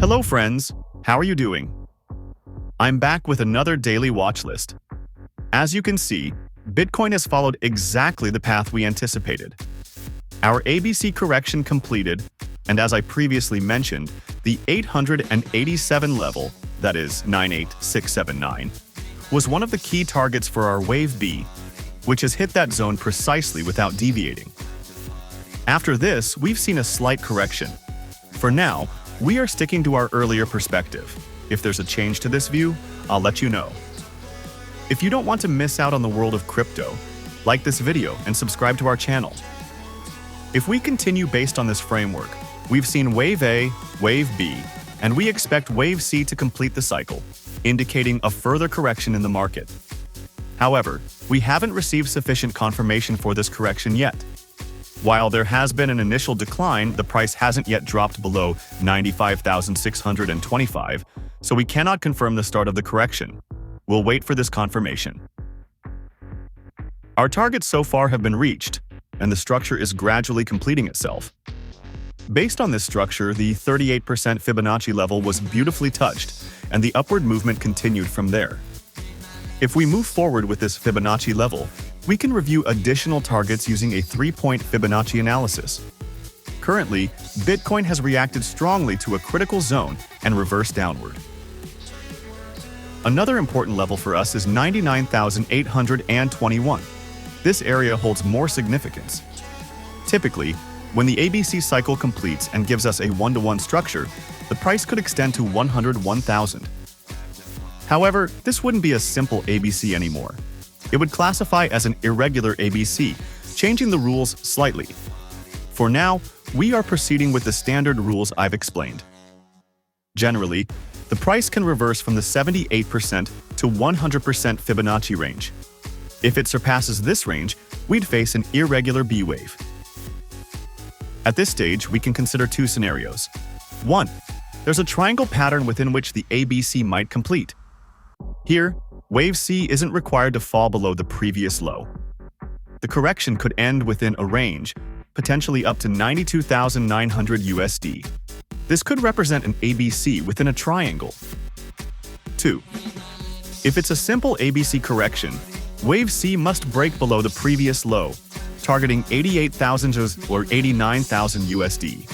Hello friends, how are you doing? I'm back with another daily watch list. As you can see, Bitcoin has followed exactly the path we anticipated. Our ABC correction completed, and as I previously mentioned, the 887 level, that is 98679, was one of the key targets for our Wave B, which has hit that zone precisely without deviating. After this, we've seen a slight correction. For now, we are sticking to our earlier perspective. If there's a change to this view, I'll let you know. If you don't want to miss out on the world of crypto, like this video and subscribe to our channel. If we continue based on this framework, we've seen Wave A, Wave B, and we expect Wave C to complete the cycle, indicating a further correction in the market. However, we haven't received sufficient confirmation for this correction yet. While there has been an initial decline, the price hasn't yet dropped below 95,625, so we cannot confirm the start of the correction. We'll wait for this confirmation. Our targets so far have been reached, and the structure is gradually completing itself. Based on this structure, the 38% Fibonacci level was beautifully touched, and the upward movement continued from there. If we move forward with this Fibonacci level, we can review additional targets using a 3-point Fibonacci analysis. Currently, Bitcoin has reacted strongly to a critical zone and reversed downward. Another important level for us is 99,821. This area holds more significance. Typically, when the ABC cycle completes and gives us a 1-to-1 structure, the price could extend to 101,000. However, this wouldn't be a simple ABC anymore. It would classify as an irregular ABC, changing the rules slightly. For now, we are proceeding with the standard rules I've explained. Generally, the price can reverse from the 78% to 100% Fibonacci range. If it surpasses this range, we'd face an irregular B wave. At this stage, we can consider two scenarios. 1. There's a triangle pattern within which the ABC might complete. Here, Wave C isn't required to fall below the previous low. The correction could end within a range, potentially up to 92,900 USD. This could represent an ABC within a triangle. 2. If it's a simple ABC correction, Wave C must break below the previous low, targeting 88,000 or 89,000 USD.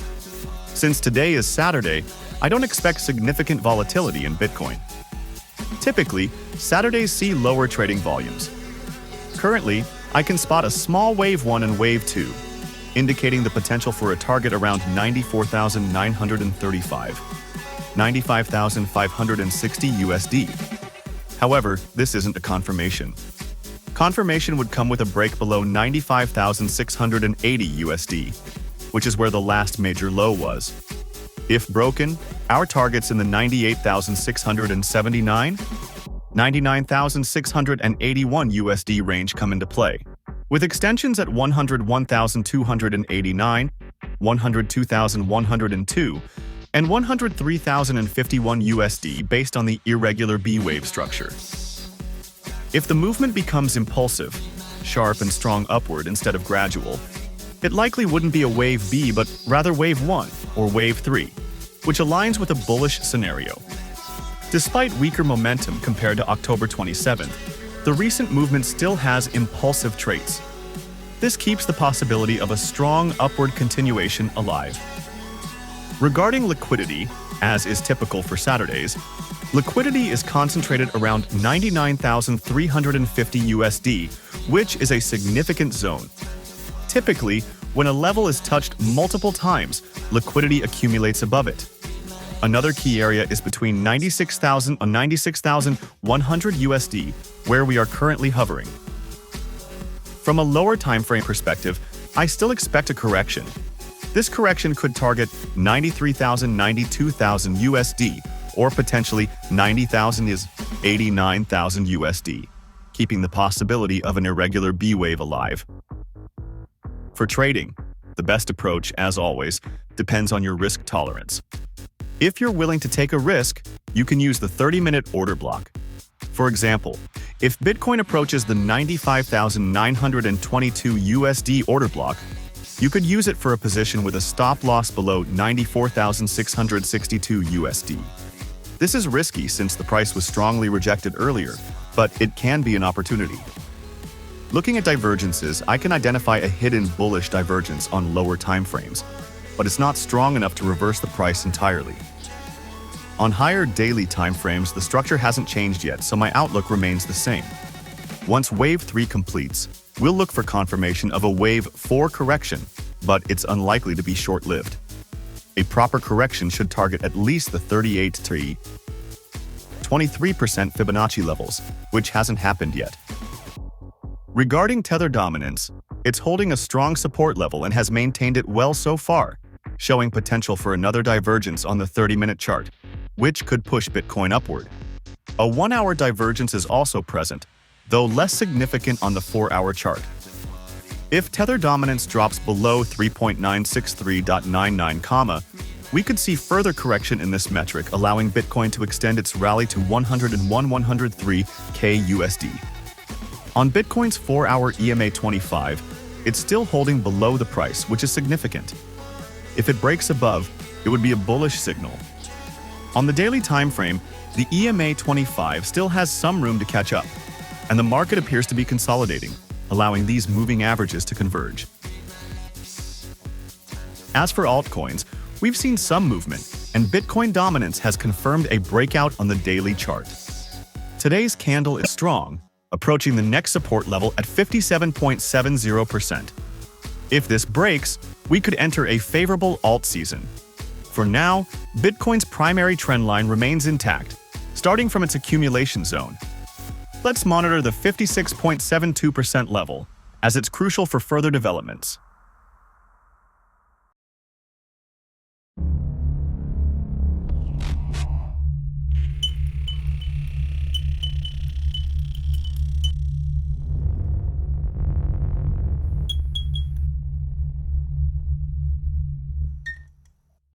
Since today is Saturday, I don't expect significant volatility in Bitcoin. Typically, Saturdays see lower trading volumes. Currently, I can spot a small Wave 1 and Wave 2, indicating the potential for a target around 94,935, 95,560 USD. However, this isn't a confirmation. Confirmation would come with a break below 95,680 USD, which is where the last major low was. If broken, our targets in the 98,679, 99,681 USD range come into play, with extensions at 101,289, 102,102, and 103,051 USD based on the irregular B wave structure. If the movement becomes impulsive, sharp and strong upward instead of gradual, it likely wouldn't be a Wave B but rather Wave 1 or Wave 3, which aligns with a bullish scenario. Despite weaker momentum compared to October 27th, the recent movement still has impulsive traits. This keeps the possibility of a strong upward continuation alive. Regarding liquidity, as is typical for Saturdays, liquidity is concentrated around 99,350 USD, which is a significant zone. Typically, when a level is touched multiple times, liquidity accumulates above it. Another key area is between 96,000 and 96,100 USD, where we are currently hovering. From a lower timeframe perspective, I still expect a correction. This correction could target 93,000, 92,000 USD, or potentially 90,000 is 89,000 USD, keeping the possibility of an irregular B wave alive. For trading, the best approach, as always, depends on your risk tolerance. If you're willing to take a risk, you can use the 30-minute order block. For example, if Bitcoin approaches the 95,922 USD order block, You could use it for a position with a stop loss below 94,662 USD. This is risky since the price was strongly rejected earlier, but it can be an opportunity. Looking at divergences, I can identify a hidden bullish divergence on lower timeframes, but it's not strong enough to reverse the price entirely. On higher daily timeframes, the structure hasn't changed yet, so my outlook remains the same. Once Wave 3 completes, we'll look for confirmation of a Wave 4 correction, but it's unlikely to be short-lived. A proper correction should target at least the 38.3, 23% Fibonacci levels, which hasn't happened yet. Regarding Tether dominance, it's holding a strong support level and has maintained it well so far, showing potential for another divergence on the 30-minute chart, which could push Bitcoin upward. A 1-hour divergence is also present, though less significant on the 4-hour chart. If Tether dominance drops below 3.963.99, we could see further correction in this metric, allowing Bitcoin to extend its rally to 101.103K USD. On Bitcoin's 4-hour EMA 25, it's still holding below the price, which is significant. If it breaks above, it would be a bullish signal. On the daily time frame, the EMA 25 still has some room to catch up, and the market appears to be consolidating, allowing these moving averages to converge. As for altcoins, we've seen some movement, and Bitcoin dominance has confirmed a breakout on the daily chart. Today's candle is strong, approaching the next support level at 57.70%. If this breaks, we could enter a favorable alt season. For now, Bitcoin's primary trend line remains intact, starting from its accumulation zone. Let's monitor the 56.72% level, as it's crucial for further developments.